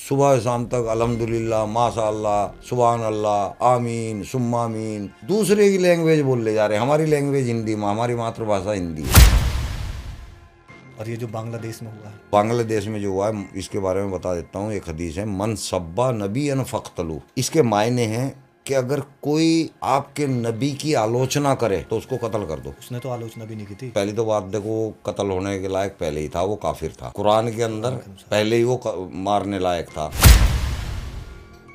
सुबह शाम तक अल्हम्दुलिल्लाह, माशाअल्लाह, सुभान अल्लाह, आमीन सुम्मा आमीन। दूसरे की लैंग्वेज बोल ले जा रहे हैं, हमारी लैंग्वेज हिंदी, हमारी मातृभाषा हिंदी है। और ये जो बांग्लादेश में हुआ है, बांग्लादेश में जो हुआ है इसके बारे में बता देता हूँ। एक हदीस है, मन सब्बा नबी अन फ़क़्तलू। इसके मायने हैं कि अगर कोई आपके नबी की आलोचना करे तो उसको कत्ल कर दो। उसने तो आलोचना भी नहीं की थी। पहली तो बात देखो, कत्ल होने के लायक पहले ही था, वो काफिर था। कुरान के अंदर पहले ही वो मारने लायक था।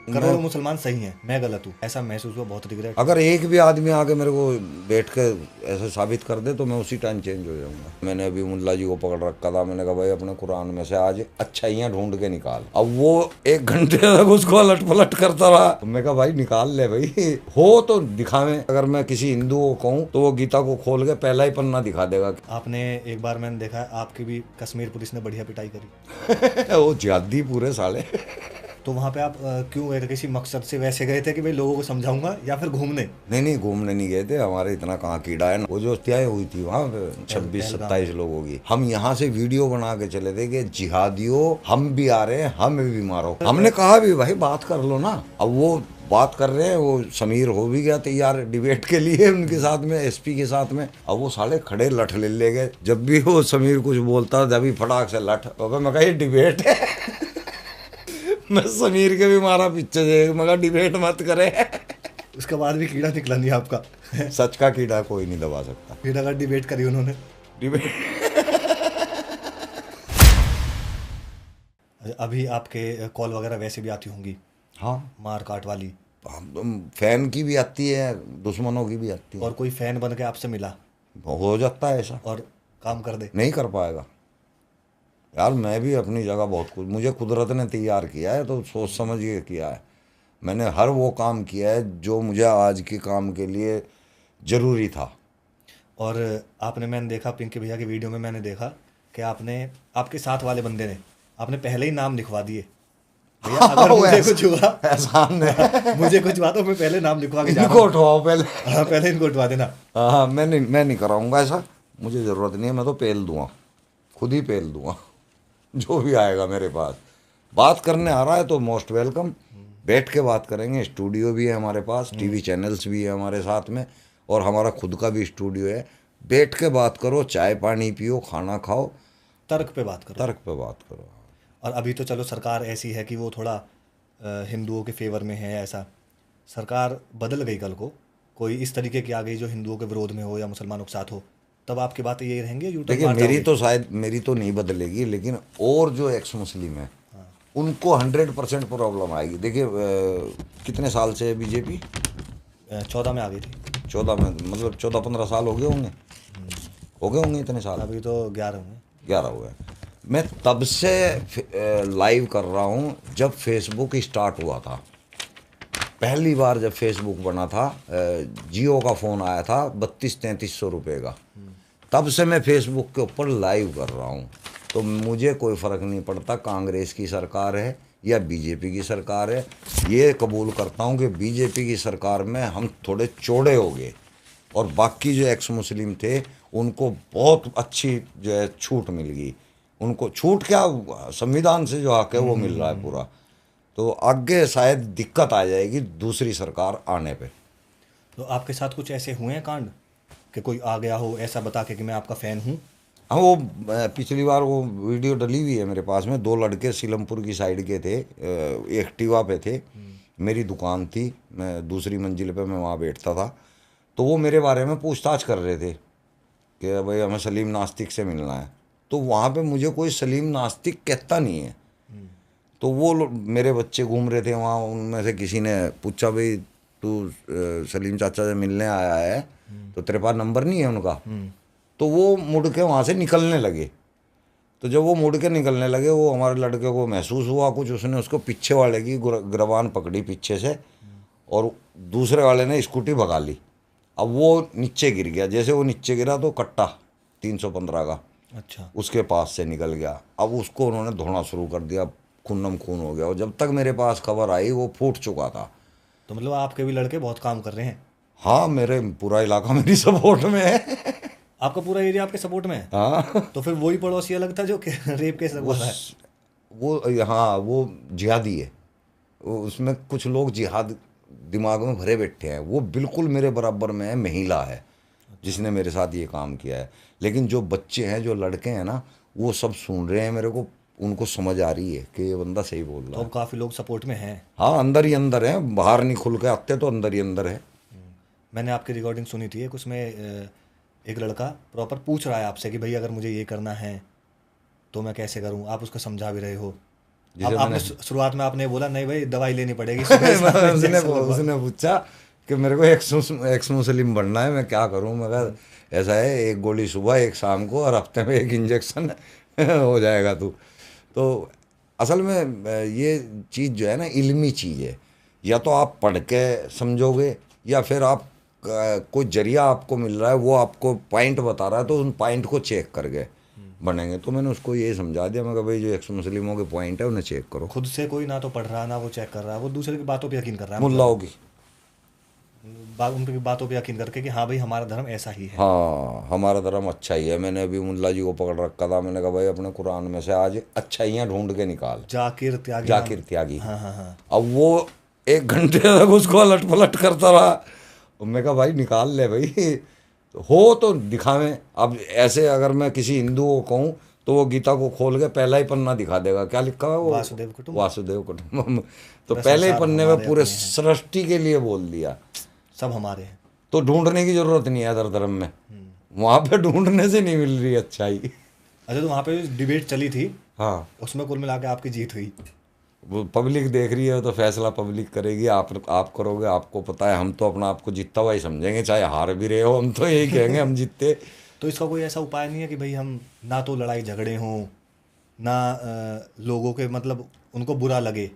करोड़ों मुसलमान सही हैं, मैं गलत हूँ, ऐसा महसूस हुआ, बहुत रिग्रेट। अगर एक भी आदमी आके मेरे को बैठ के ऐसे साबित कर दे तो मैं उसी टाइम चेंज हो जाऊंगा। मैंने अभी मुल्ला जी को पकड़ रखा था, मैंने कहा भाई अपने कुरान में से आज अच्छाइयाँ ढूंढ के निकाल। अब वो 1 घंटे तक उसको अलट पलट करता रहा। तो मैं कहा भाई निकाल ले भाई, हो तो दिखावे। अगर मैं किसी हिंदू को कहूँ तो वो गीता को खोल के पहला ही पन्ना दिखा देगा। आपने एक बार मैंने देखा आपकी भी कश्मीर पुलिस ने बढ़िया पिटाई करी। वो जिहादी पूरे साले। तो वहाँ पे आप क्यों गए थे? किसी मकसद से वैसे गए थे कि भाई लोगों को समझाऊंगा, या फिर घूमने? नहीं, घूमने नहीं गए थे, हमारे इतना कहाँ कीड़ा है। वो जो हत्याएं हुई थी वहाँ पे 26-27 लोगों की, हम यहाँ से वीडियो बना के चले थे कि जिहादियों हम भी आ रहे हैं, हमें भी मारो। हमने कहा भी भाई बात कर लो ना। अब वो बात कर रहे हैं, वो समीर हो भी गया तैयार डिबेट के लिए उनके साथ में, एसपी के साथ में। अब वो साले खड़े लठ ले गए। जब भी वो समीर कुछ बोलता जब भी फटाक से लठ। मैं कहा ये डिबेट है। मैं समीर के भी मारा पीछे से, मगर डिबेट मत करे। उसके बाद भी कीड़ा निकला नहीं आपका? सच का कीड़ा कोई नहीं दबा सकता। फिर अगर डिबेट करी उन्होंने, डिबेट। अभी आपके कॉल वगैरह वैसे भी आती होंगी? हाँ, मार काट वाली। फैन की भी आती है, दुश्मनों की भी आती है। और कोई फैन बन के आपसे मिला हो जाता है ऐसा, और काम कर दे? नहीं कर पाएगा यार। मैं भी अपनी जगह बहुत कुछ, मुझे कुदरत ने तैयार किया है तो सोच समझ के किया है। मैंने हर वो काम किया है जो मुझे आज के काम के लिए ज़रूरी था। और आपने, मैंने देखा पिंकी भैया की वीडियो में, मैंने देखा कि आपने, आपके साथ वाले बंदे ने, आपने पहले ही नाम लिखवा दिए, भैया अगर मुझे कुछ हुआ, एहसान है। मुझे कुछ हुआ तो मैं पहले नाम लिखवा के इनको उठवाओ पहले। हाँ, पहले इनको उठवा देना। हाँ, मैं नहीं कराऊंगा ऐसा, मुझे ज़रूरत नहीं है। मैं तो पेल दूंगा, खुद ही पेल दूंगा जो भी आएगा मेरे पास। बात करने आ रहा है तो मोस्ट वेलकम, बैठ के बात करेंगे। स्टूडियो भी है हमारे पास, टीवी चैनल्स भी है हमारे साथ में, और हमारा खुद का भी स्टूडियो है। बैठ के बात करो, चाय पानी पियो, खाना खाओ, तर्क पे बात करो। तर्क पे बात करो। और अभी तो चलो सरकार ऐसी है कि वो थोड़ा हिंदुओं के फेवर में है। ऐसा सरकार बदल गई, कल को कोई इस तरीके की आ गई जो हिंदुओं के विरोध में हो या मुसलमानों के साथ हो, तब आपकी बातें यही रहेंगी? देखिए मेरी तो नहीं बदलेगी, लेकिन और जो एक्स मुस्लिम है उनको 100% प्रॉब्लम आएगी। देखिए कितने साल से बीजेपी? 14 में आ गई थी। 14 में, मतलब 14-15 साल हो गए होंगे इतने साल। अभी तो 11 होंगे। 11 हुए। मैं तब से लाइव कर रहा हूँ जब फेसबुक स्टार्ट हुआ था। पहली बार जब फेसबुक बना था, जियो का फ़ोन आया था 3200-3300 रुपये का, तब से मैं फेसबुक के ऊपर लाइव कर रहा हूँ। तो मुझे कोई फ़र्क नहीं पड़ता कांग्रेस की सरकार है या बीजेपी की सरकार है। ये कबूल करता हूँ कि बीजेपी की सरकार में हम थोड़े चौड़े हो गए, और बाकी जो एक्स मुस्लिम थे उनको बहुत अच्छी जो है छूट मिल गई। उनको छूट क्या, संविधान से जो हक है वो मिल रहा है पूरा। तो आगे शायद दिक्कत आ जाएगी दूसरी सरकार आने पे। तो आपके साथ कुछ ऐसे हुए हैं कांड कि कोई आ गया हो ऐसा बता के कि मैं आपका फ़ैन हूँ? हाँ, वो पिछली बार वो वीडियो डली हुई है मेरे पास में। 2 लड़के सीलमपुर की साइड के थे, एक्टिवा पे थे, मेरी दुकान थी, मैं दूसरी मंजिल पे मैं वहाँ बैठता था। तो वो मेरे बारे में पूछताछ कर रहे थे कि भाई हमें सलीम नास्तिक से मिलना है। तो वहाँ पे मुझे कोई सलीम नास्तिक कहता नहीं है। तो वो मेरे बच्चे घूम रहे थे वहाँ, उनमें से किसी ने पूछा भाई तू सलीम चाचा से मिलने आया है तो तेरे पास नंबर नहीं है उनका? तो वो मुड़ के वहाँ से निकलने लगे। तो जब वो मुड़ के निकलने लगे, वो हमारे लड़के को महसूस हुआ कुछ, उसने उसको पीछे वाले की गिरबान पकड़ी पीछे से, और दूसरे वाले ने स्कूटी भगा ली। अब वो नीचे गिर गया। जैसे वो नीचे गिरा तो कट्टा 315 का अच्छा उसके पास से निकल गया। अब उसको उन्होंने धोना शुरू कर दिया, खूनम खून हो गया। और जब तक मेरे पास खबर आई वो फूट चुका था। तो मतलब आपके भी लड़के बहुत काम कर रहे हैं? हाँ, मेरे पूरा इलाका मेरी सपोर्ट में है। आपका पूरा एरिया आपके सपोर्ट में है? हाँ, तो फिर वही पड़ोसी अलग था जो रेप केस लगवाता है? वो हाँ वो जिहादी है। उसमें कुछ लोग जिहाद दिमाग में भरे बैठे हैं। वो बिल्कुल मेरे बराबर में है, महिला है जिसने मेरे साथ ये काम किया है। लेकिन जो बच्चे हैं, जो लड़के हैं ना, वो सब सुन रहे हैं मेरे को, उनको समझ आ रही है कि ये बंदा सही बोल तो रहा अब है। काफ़ी लोग सपोर्ट में हैं। हाँ, अंदर ही अंदर है, बाहर नहीं खुल के आते, तो अंदर ही अंदर है। मैंने आपकी रिकॉर्डिंग सुनी थी एक, उसमें एक लड़का प्रॉपर पूछ रहा है आपसे कि भाई अगर मुझे ये करना है तो मैं कैसे करूं, आप उसको समझा भी रहे हो। अब जिसे आपने मैंने शुरुआत में आपने बोला नहीं भाई दवाई लेनी पड़ेगी, सुबह शाम उसने इंजेक्शन लगवा। उसने पूछा कि मेरे को एक्स मुस्लिम बनना है, मैं क्या करूं। मैं कहा ऐसा है, एक गोली सुबह एक शाम को और हफ्ते में एक इंजेक्शन हो जाएगा तू। तो असल में ये चीज़ जो है ना, इल्मी चीज़ है। या तो आप पढ़ के समझोगे, या फिर आप कोई जरिया आपको मिल रहा है, वो आपको पॉइंट बता रहा है, तो उन पॉइंट को चेक करके बनेंगे। तो मैंने उसको ये समझा दिया, मैं कहा भाई जो एक्स मुस्लिमों के पॉइंट है उन्हें चेक करो। खुद से कोई ना तो पढ़ रहा ना वो चेक कर रहा है, वो दूसरे की बातों पे यकीन कर रहा है, मतलब मुल्लाओं की। उनकी बातों पे यकीन करके कि हाँ भाई हमारा धर्म ऐसा ही है। हाँ, हमारा धर्म अच्छा ही है। मैंने अभी मुल्ला जी को पकड़ रखा था, मैंने कहा भाई अपने कुरान में से आज अच्छाइयाँ ढूंढ के निकाल। जाकिर त्यागी नाम। जाकिर त्यागी। हाँ हाँ हाँ। अब वो 1 घंटे तक उसको अलट पलट करता रहा। और मैं कहा भाई निकाल ले भाई, हो तो दिखावें। अब ऐसे अगर मैं किसी हिंदू को कहूँ तो वो गीता को खोल के पहला ही पन्ना दिखा देगा, क्या लिखा है वो, वासुदेव कुटुंब। वासुदेव कुटुंबकम। तो पूरा पहले ही संसार पन्ने में हमारे पूरे अपने हैं, सृष्टि के लिए बोल दिया। सब हमारे हैं। तो ढूंढने की जरूरत नहीं है, हर धर्म में वहां पे ढूंढने से नहीं मिल रही अच्छाई। अच्छा, तो वहाँ पे डिबेट चली थी, हाँ, उसमें कुल मिला के आपकी जीत हुई। वो पब्लिक देख रही है तो फैसला पब्लिक करेगी। आप करोगे, आपको पता है। हम तो अपना आपको जीतता हुआ ही समझेंगे, चाहे हार भी रहे हो, हम तो यही कहेंगे हम जीते। तो इसका कोई ऐसा उपाय नहीं है कि भाई हम ना तो लड़ाई झगड़े हों, ना लोगों के मतलब उनको बुरा लगे,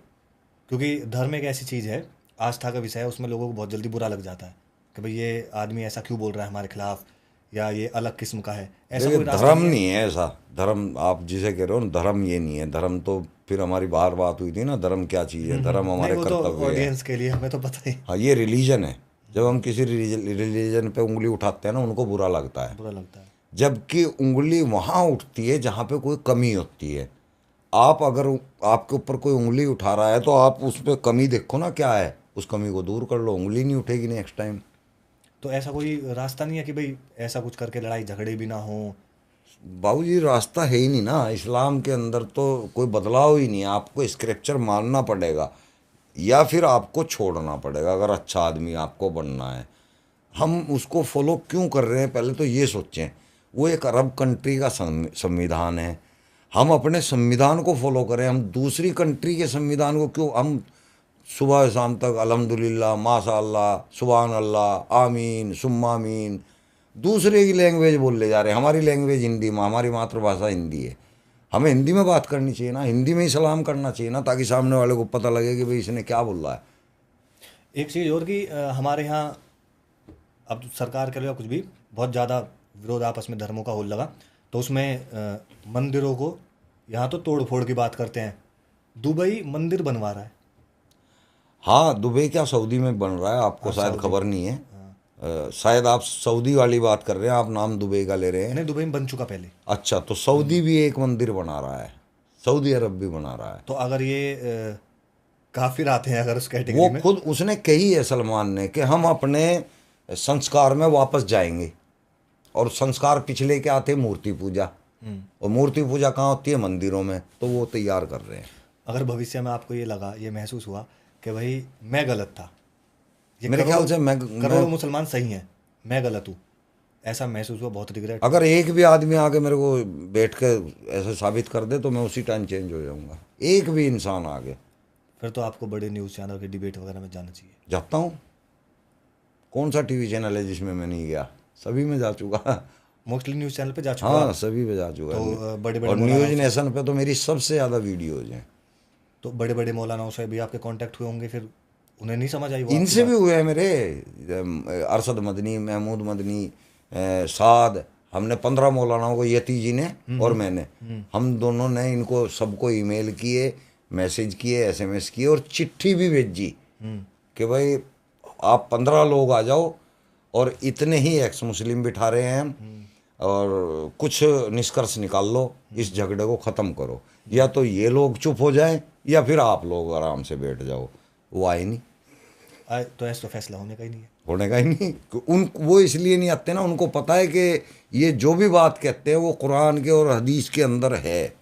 क्योंकि धर्म एक ऐसी चीज़ है, आस्था का विषय है, उसमें लोगों को बहुत जल्दी बुरा लग जाता है कि भाई ये आदमी ऐसा क्यों बोल रहा है हमारे खिलाफ, या ये अलग किस्म का है। ऐसा देखिए, कोई रास्ता धर्म नहीं है। नहीं है ऐसा। धर्म आप जिसे कह रहे हो ना, धर्म ये नहीं है। धर्म तो फिर हमारी बाहर बात हुई थी ना, धर्म क्या चीज़ है। धर्म नहीं, हमारे वो तो कर्तव्य है। ऑडियंस के लिए हमें तो पता ही। हाँ, ये रिलीजन है। जब हम किसी रिलीजन पे उंगली उठाते हैं ना, उनको बुरा लगता है। बुरा लगता है। जबकि उंगली वहाँ उठती है जहाँ पे कोई कमी होती है। आप अगर आपके ऊपर कोई उंगली उठा रहा है तो आप उस पर कमी देखो ना, क्या है, उस कमी को दूर कर लो, उंगली नहीं उठेगी नेक्स्ट टाइम। तो ऐसा कोई रास्ता नहीं है कि भाई ऐसा कुछ करके लड़ाई झगड़े भी ना हो। बाबूजी, रास्ता है ही नहीं ना इस्लाम के अंदर, तो कोई बदलाव ही नहीं है। आपको स्क्रिप्चर मानना पड़ेगा या फिर आपको छोड़ना पड़ेगा, अगर अच्छा आदमी आपको बनना है। हम उसको फॉलो क्यों कर रहे हैं, पहले तो ये सोचें। वो एक अरब कंट्री का संविधान है, हम अपने संविधान को फॉलो करें। हम दूसरी कंट्री के संविधान को क्यों, हम सुबह शाम तक अल्हम्दुलिल्लाह, माशाअल्लाह, सुभान अल्लाह, आमीन सुम्मा आमीन, दूसरे की लैंग्वेज बोल ले जा रहे हैं। हमारी लैंग्वेज हिंदी में, हमारी मातृभाषा हिंदी है, हमें हिंदी में बात करनी चाहिए ना, हिंदी में ही सलाम करना चाहिए ना, ताकि सामने वाले को पता लगे कि भाई इसने क्या बोल रहा है। एक चीज़ और कि हमारे यहाँ अब सरकार के लिए कुछ भी बहुत ज़्यादा विरोध आपस में धर्मों का होने लगा, तो उसमें मंदिरों को यहाँ तो तोड़ फोड़ की बात करते हैं। दुबई मंदिर बनवा रहा है। हाँ, दुबई क्या सऊदी में बन रहा है, आपको शायद सऊदी। खबर नहीं है। हाँ। शायद आप सऊदी वाली बात कर रहे हैं, आप नाम दुबई का ले रहे हैं। नहीं, दुबई में बन चुका पहले। अच्छा, तो सऊदी भी एक मंदिर बना रहा है, सऊदी अरब भी बना रहा है। तो अगर ये काफिर आते हैं अगर उस कैटेगरी वो में। खुद उसने कही है, सलमान ने, कि हम अपने संस्कार में वापस जाएंगे। और संस्कार पिछले क्या थे, मूर्ति पूजा। और मूर्ति पूजा कहाँ होती है, मंदिरों में। तो वो तैयार कर रहे हैं। अगर भविष्य में आपको ये लगा, ये महसूस हुआ कि भाई मैं गलत था, ये मेरे ख्याल से करोड़ों मुसलमान सही हैं, मैं गलत हूँ, ऐसा महसूस हुआ, बहुत रिग्रेट। अगर एक भी आदमी आके मेरे को बैठ के ऐसे साबित कर दे तो मैं उसी टाइम चेंज हो जाऊंगा। एक भी इंसान आगे। फिर तो आपको बड़े न्यूज़ चैनल के डिबेट वगैरह में जाना चाहिए। जाता हूँ। कौन सा टीवी चैनल है जिसमें मैं नहीं गया, सभी में जा चुका। मोस्टली न्यूज़ चैनल पे जा चुका हाँ, आप। सभी पे जा चुका। तो बड़े बड़े और मौलानाओं न्यूज से, नेशन पे तो मेरी सबसे ज़्यादा वीडियोज हैं। तो बड़े बड़े मौलानाओं से भी आपके कांटेक्ट हुए होंगे, फिर उन्हें नहीं समझ आई वो आपकी इनसे भी बात? हुए हैं मेरे, अरशद मदनी, महमूद मदनी, साद। हमने 15 मौलानाओं को, यती जी ने और मैंने, हम दोनों ने इनको सबको ईमेल किए, मैसेज किए, एसएमएस किए और चिट्ठी भी भेजी कि भाई आप 15 लोग आ जाओ और इतने ही एक्स मुस्लिम बिठा रहे हैं हम। और कुछ निष्कर्ष निकाल लो, इस झगड़े को ख़त्म करो। या तो ये लोग चुप हो जाएं या फिर आप लोग आराम से बैठ जाओ। वो आए नहीं, तो ऐसा तो फैसला होने का ही नहीं है। होने का ही नहीं। उन वो इसलिए नहीं आते ना, उनको पता है कि ये जो भी बात कहते हैं वो कुरान के और हदीस के अंदर है।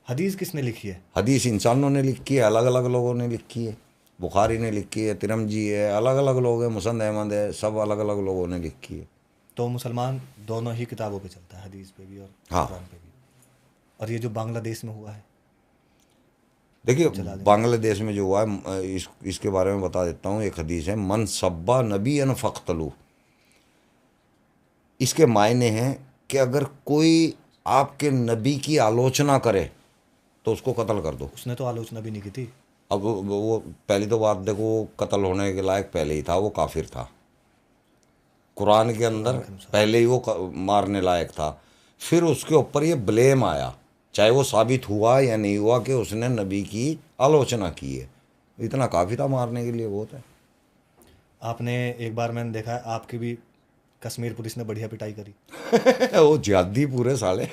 हदीस किसने लिखी है? हदीस इंसानों ने लिखी है, अलग अलग लोगों ने लिखी है। बुखारी ने लिखी है, तिरमजी है, अलग अलग लोग हैं, मुसन्द अहमद है, सब अलग अलग लोगों ने लिखी है। तो मुसलमान दोनों ही किताबों पे चलता है, हदीस पे भी और हाँ। कुरान पे भी। और ये जो बांग्लादेश में हुआ है, देखिए जला देना। बांग्लादेश में जो हुआ है, इसके बारे में बता देता हूँ। एक हदीस है, मन सब्बा नबी अन फ़क़्तलू। इसके मायने हैं कि अगर कोई आपके नबी की आलोचना करे तो उसको कत्ल कर दो। उसने तो आलोचना भी नहीं की थी। अब वो पहली तो बात देखो, वो कत्ल होने के लायक पहले ही था, वो काफिर था। कुरान के अंदर पहले ही वो मारने लायक था। फिर उसके ऊपर ये ब्लेम आया, चाहे वो साबित हुआ या नहीं हुआ, कि उसने नबी की आलोचना की है। इतना काफ़ी था मारने के लिए, बहुत है। आपने एक बार मैंने देखा है आपकी भी कश्मीर पुलिस ने बढ़िया पिटाई करी। वो जिहादी पूरे साले।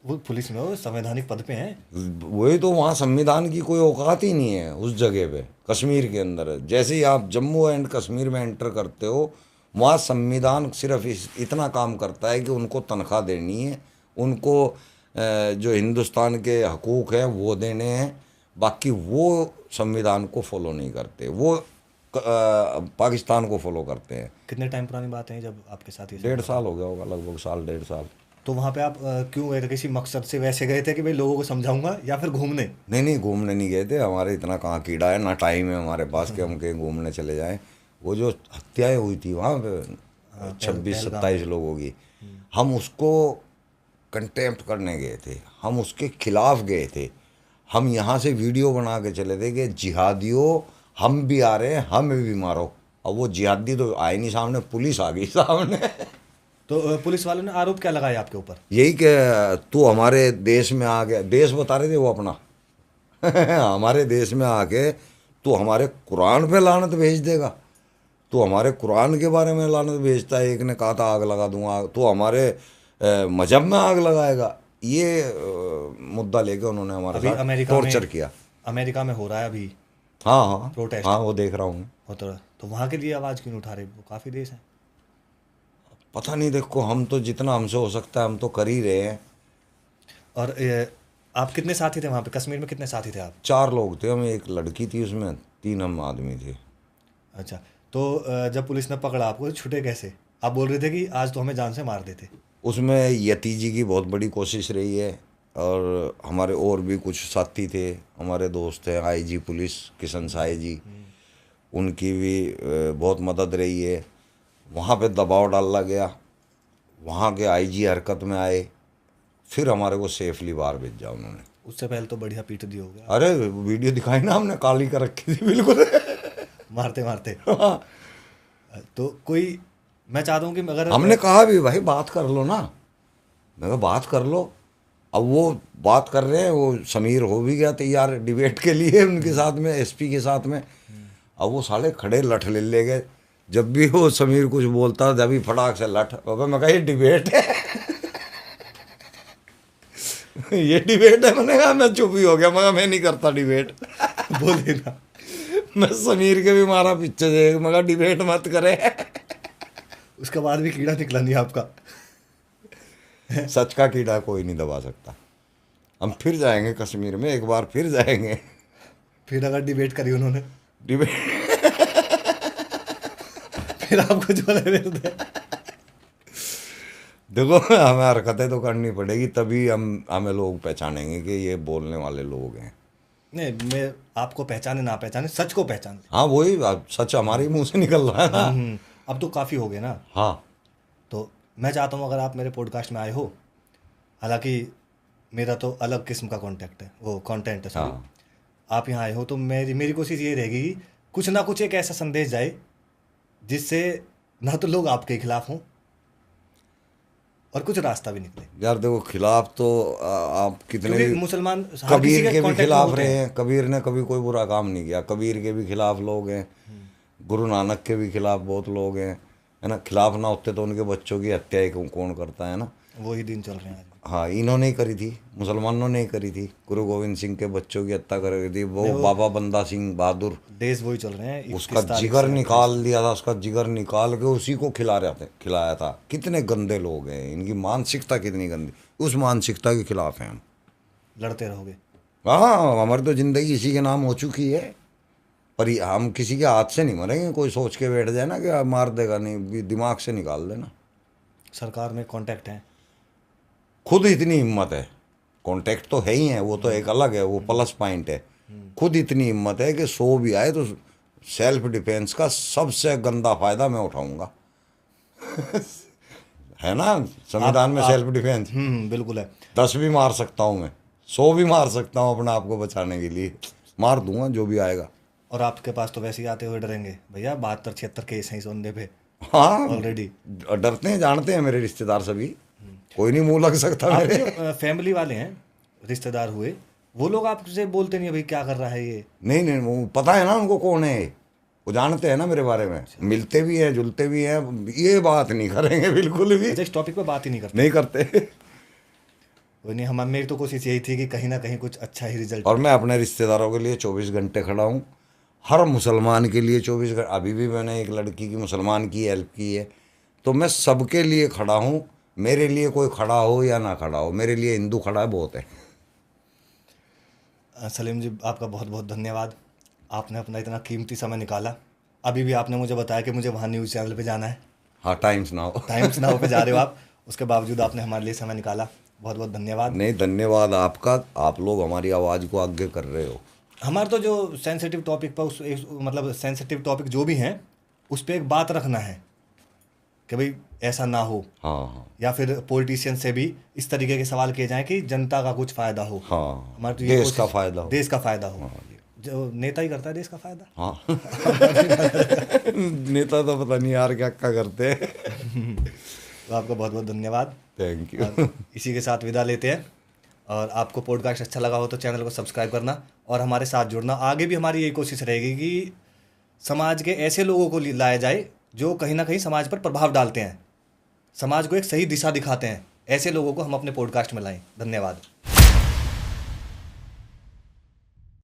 वो पुलिस में वो संवैधानिक पद पे हैं। वही तो, वहाँ संविधान की कोई औकात ही नहीं है उस जगह पे। कश्मीर के अंदर जैसे ही आप जम्मू एंड कश्मीर में एंटर करते हो, वहाँ संविधान सिर्फ इतना काम करता है कि उनको तनख्वाह देनी है, उनको जो हिंदुस्तान के हकूक़ हैं वो देने हैं। बाकी वो संविधान को फॉलो नहीं करते, वो पाकिस्तान को फॉलो करते हैं। कितने टाइम पुरानी बात है जब आपके साथ ये सब 1.5 हुआ? साल हो गया होगा, लगभग साल 1.5 साल। तो वहाँ पे आप क्यों गए थे? किसी मकसद से वैसे गए थे कि भाई लोगों को समझाऊंगा, या फिर घूमने? नहीं नहीं, घूमने नहीं गए थे। हमारे इतना कहाँ कीड़ा है, ना टाइम है हमारे पास कि हम कहीं घूमने चले जाएं। वो जो हत्याएं हुई थी वहाँ पे, 26-27 लोगों की, हम उसको कंटेम्प्ट करने गए थे, हम उसके खिलाफ गए थे। हम यहाँ से वीडियो बना के चले थे कि जिहादियों हम भी आ रहे हैं, हमें भी मारो। अब वो जिहादी तो आए नहीं सामने, पुलिस आ गई सामने। तो पुलिस वालों ने आरोप क्या लगाया आपके ऊपर? यही कि तू हमारे देश में आ गया, देश बता रहे थे वो अपना। हमारे देश में आके तू हमारे कुरान पे लानत भेज देगा, तू हमारे कुरान के बारे में लानत भेजता है। एक ने कहा था आग लगा दूंगा, तो हमारे मजहब में आग लगाएगा। ये मुद्दा लेके उन्होंने हमारे अभी साथ अमेरिका टॉर्चर में किया। अमेरिका में हो रहा है अभी हाँ हाँ प्रोटेस्ट। हाँ, वो देख रहा हूँ। तो वहाँ के लिए आवाज़ क्यों नहीं उठा रहे? वो काफ़ी देश हैं। पता नहीं, देखो हम तो जितना हमसे हो सकता है हम तो कर ही रहे हैं। और आप कितने साथी थे वहाँ पे? कश्मीर में कितने साथी थे आप? 4 लोग थे हम, एक लड़की थी उसमें, 3 हम आदमी थे। अच्छा। तो जब पुलिस ने पकड़ा आपको, तो छुटे कैसे? आप बोल रहे थे कि आज तो हमें जान से मार देते। उसमें यतीजी की बहुत बड़ी कोशिश रही है, और हमारे और भी कुछ साथी थे, हमारे दोस्त हैं आईजी पुलिस किशन साय जी, उनकी भी बहुत मदद रही है। वहाँ पे दबाव डाला गया, वहाँ के आईजी हरकत में आए, फिर हमारे को सेफली बाहर भेजा उन्होंने। उससे पहले तो बढ़िया पीट दी हो गया अरे वीडियो दिखाई ना हमने, काली कर रखी थी बिल्कुल। मारते मारते। तो कोई, मैं चाहता हूँ कि अगर हमने कहा भी भाई बात कर लो ना, मैं कहा बात कर लो। अब वो बात कर रहे हैं, वो समीर हो भी गया तैयार डिबेट के लिए उनके साथ में, एसपी के साथ में। अब वो साले खड़े लठ ले गए। जब भी वो समीर कुछ बोलता जब भी फटाक से लठ। बाबा मैं कहा ये डिबेट है। ये डिबेट है। मैंने कहा, मैं चुप ही हो गया, मैं कहा मैं नहीं करता डिबेट। बोले ना। मैं समीर के भी मारा पीछे से, मैं कहा डिबेट मत करे। उसके बाद भी कीड़ा निकला नहीं आपका? सच का कीड़ा कोई नहीं दबा सकता। हम फिर जाएंगे कश्मीर में, एक बार फिर जाएंगे। फिर अगर डिबेट करी उन्होंने, डिबेट फिर आपको जो लगे। देखो हमें हरकतें तो करनी पड़ेगी, तभी हमें लोग पहचानेंगे कि ये बोलने वाले लोग हैं। नहीं, मैं आपको पहचाने ना पहचाने, सच को पहचान। हाँ वही सच हमारे मुंह से निकल रहा है ना। अब तो काफ़ी हो गए ना। हाँ तो मैं चाहता हूँ अगर आप मेरे पॉडकास्ट में आए हो, हालांकि मेरा तो अलग किस्म का कॉन्टेंट है, वो कंटेंट है सॉरी। हाँ। आप यहाँ आए हो तो मेरी मेरी कोशिश ये रहेगी कि कुछ ना कुछ एक ऐसा संदेश जाए जिससे ना तो लोग आपके खिलाफ हों और कुछ रास्ता भी निकले। यार देखो, खिलाफ तो आप कितने क्योंकि भी, मुसलमान हर किसी कबीर के भी contact में खिलाफ होते रहे हैं। हैं। कबीर ने कभी कोई बुरा काम नहीं किया, कबीर के भी खिलाफ लोग हैं। गुरु नानक के भी खिलाफ बहुत लोग हैं। है ना, खिलाफ ना होते तो उनके बच्चों की हत्या ही कौन करता है ना। वही दिन चल रहे हैं आज भी। हाँ, इन्होंने ही करी थी, मुसलमानों ने ही करी थी, गुरु गोविंद सिंह के बच्चों की हत्या कर थी, वो बाबा बंदा सिंह बहादुर, डेज वही चल रहे हैं, 21 उसका तारीख जिगर से 28 निकाल दिया था, उसका जिगर निकाल के उसी को खिलाया था। कितने गंदे लोग हैं, इनकी मानसिकता कितनी गंदी, उस मानसिकता के खिलाफ हैं हम। लड़ते रहोगे। हाँ, हमारी तो जिंदगी इसी के नाम हो चुकी है, पर हम किसी के हाथ से नहीं मरेंगे। कोई सोच के बैठ जाए ना कि मार देगा, नहीं, दिमाग से निकाल देना। सरकार में कांटेक्ट है। खुद इतनी हिम्मत है, कांटेक्ट तो है ही है, वो तो एक अलग है, वो प्लस पॉइंट है। खुद इतनी हिम्मत है कि 100 भी आए तो सेल्फ डिफेंस का सबसे गंदा फायदा मैं उठाऊंगा। है ना, संविधान में सेल्फ डिफेंस बिल्कुल है। 10 भी मार सकता हूँ मैं, 100 भी मार सकता हूँ अपने आप को बचाने के लिए, मार दूंगा जो भी आएगा। और आपके पास तो वैसे ही आते हुए डरेंगे भैया, 72-76 केस हैं इस बंदे पे हाँ, ऑलरेडी। डरते हैं, जानते हैं मेरे रिश्तेदार सभी, कोई नहीं मुंह लग सकता मेरे। आपके फैमिली वाले हैं, रिश्तेदार हुए, वो लोग आपसे बोलते नहीं है भाई क्या कर रहा है ये? नहीं नहीं, वो पता है ना उनको कौन है, वो जानते हैं ना मेरे बारे में, मिलते भी हैं, जुलते भी हैं, ये बात नहीं करेंगे बिल्कुल भी, अच्छा, इस टॉपिक पे बात ही नहीं करते? नहीं करते। कोई नहीं, हम मेरी तो कोशिश यही थी कि कहीं ना कहीं कुछ अच्छा ही रिजल्ट। और मैं अपने रिश्तेदारों के लिए 24 घंटे खड़ा हूँ, हर मुसलमान के लिए 24 घंटे। अभी भी मैंने एक लड़की की, मुसलमान की हेल्प की है, तो मैं सबके लिए खड़ा हूँ। मेरे लिए कोई खड़ा हो या ना खड़ा हो, मेरे लिए हिंदू खड़ा है बहुत है। सलीम जी, आपका बहुत बहुत धन्यवाद, आपने अपना इतना कीमती समय निकाला। अभी भी आपने मुझे बताया कि मुझे वहाँ न्यूज़ चैनल पे जाना है, हाँ, टाइम्स नाउ। टाइम्स नाउ पे जा रहे हो आप, उसके बावजूद आपने हमारे लिए समय निकाला, बहुत बहुत धन्यवाद। नहीं, धन्यवाद आपका, आप लोग हमारी आवाज़ को आगे कर रहे हो। हमारा तो जो सेंसिटिव टॉपिक पर मतलब सेंसिटिव टॉपिक जो भी हैं उस पर एक बात रखना है कि भाई ऐसा ना हो, हाँ हाँ या फिर पॉलिटिशियन से भी इस तरीके के सवाल किए जाएं कि जनता का कुछ फायदा हो। हाँ, हमारी तो ये देश का कोशिश- फायदा हो। देश का फायदा हो। जो नेता ही करता है देश का फायदा। हाँ। नेता तो पता नहीं यार क्या क्या करते हैं। तो आपका बहुत बहुत धन्यवाद। Thank you. और इसी के साथ विदा लेते हैं। और आपको पॉडकास्ट अच्छा लगा हो तो चैनल को सब्सक्राइब करना और हमारे साथ जुड़ना। आगे भी हमारी यही कोशिश रहेगी कि समाज के ऐसे लोगों को लाया जाए जो कहीं ना कहीं समाज पर प्रभाव डालते हैं, समाज को एक सही दिशा दिखाते हैं। ऐसे लोगों को हम अपने पॉडकास्ट में लाएं। धन्यवाद।